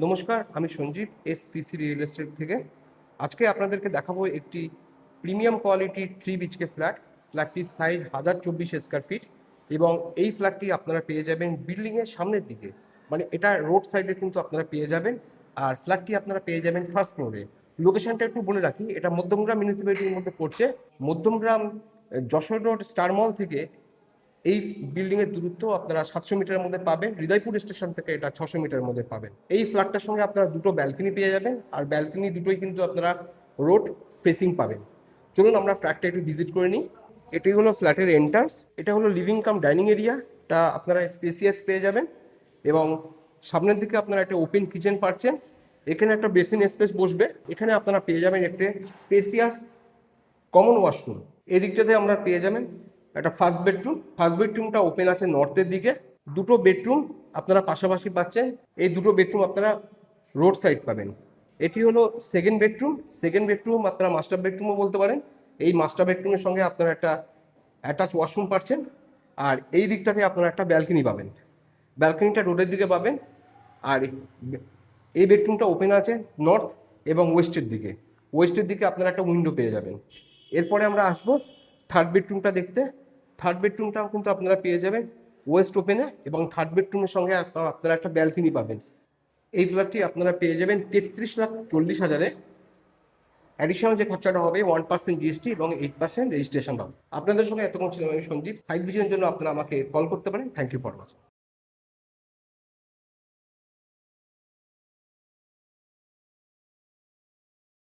নমস্কার, আমি Sanjeev SPC real estate থেকে। আজকে আপনাদেরকে দেখাবো একটি প্রিমিয়াম কোয়ালিটির 3 BHK ফ্ল্যাট। ফ্ল্যাটটির সাইজ 1024 স্কোয়ার ফিট এবং এই ফ্ল্যাটটি আপনারা পেয়ে যাবেন বিল্ডিংয়ের সামনের দিকে, মানে এটা রোড সাইডে কিন্তু আপনারা পেয়ে যাবেন। আর ফ্ল্যাটটি আপনারা পেয়ে যাবেন ফার্স্ট ফ্লোরে। লোকেশনটা একটু বলে রাখি, এটা মধ্যমগ্রাম মিউনিসিপ্যালিটির মধ্যে পড়ছে। মধ্যমগ্রাম যশোর রোড স্টার মল থেকে এই বিল্ডিংয়ের দূরত্ব আপনারা 700 মিটারের মধ্যে পাবেন। হৃদয়পুর স্টেশন থেকে এটা 600 মিটারের মধ্যে পাবেন। এই ফ্ল্যাটটার সঙ্গে আপনারা দুটো ব্যালকনি পেয়ে যাবেন, আর ব্যালকনি দুটোই কিন্তু আপনারা রোড ফেসিং পাবেন। চলুন আমরা ফ্ল্যাটটা একটু ভিজিট করে নিই। এটি হলো ফ্ল্যাটের এন্ট্রান্স। এটা হলো লিভিং কাম ডাইনিং এরিয়াটা আপনারা স্পেসিয়াস পেয়ে যাবেন এবং সামনের দিকে আপনারা একটা ওপেন কিচেন পাচ্ছেন। এখানে একটা বেসিন স্পেস বসবে। এখানে আপনারা পেয়ে যাবেন একটা স্পেসিয়াস কমন ওয়াশরুম। এই দিকটাতে আমরা পেয়ে যাবেন একটা ফার্স্ট বেডরুম। ফার্স্ট বেডরুমটা ওপেন আছে নর্থের দিকে। দুটো বেডরুম আপনারা পাশাপাশি পাচ্ছেন। এই দুটো বেডরুম আপনারা রোড সাইড পাবেন। এটি হলো সেকেন্ড বেডরুম। সেকেন্ড বেডরুম আপনারা মাস্টার বেডরুমও বলতে পারেন। এই মাস্টার বেডরুমের সঙ্গে আপনারা একটা অ্যাটাচ ওয়াশরুম পাচ্ছেন, আর এই দিকটাতে আপনারা একটা ব্যালকনি পাবেন। ব্যালকনিটা রোডের দিকে পাবেন। আর এই বেডরুমটা ওপেন আছে নর্থ এবং ওয়েস্টের দিকে। ওয়েস্টের দিকে আপনারা একটা উইন্ডো পেয়ে যাবেন। এরপরে আমরা আসবো থার্ড বেডরুমটা দেখতে। থার্ড বেডরুমটাও কিন্তু আপনারা পেয়ে যাবেন ওয়েস্ট ওপেনে, এবং থার্ড বেডরুমের সঙ্গে আপনারা একটা ব্যালকনি পাবেন। এই ফ্ল্যাটটি আপনারা পেয়ে যাবেন 33,40,000-এ। অ্যাডিশনাল যে খরচাটা হবে 1% জিএসটি এবং 8% রেজিস্ট্রেশন পাবেন। আপনাদের সঙ্গে এতক্ষণ ছিলাম আমি সঞ্জীব। সাইট ভিজিটের জন্য আপনারা আমাকে কল করতে পারেন। Thank you for watching.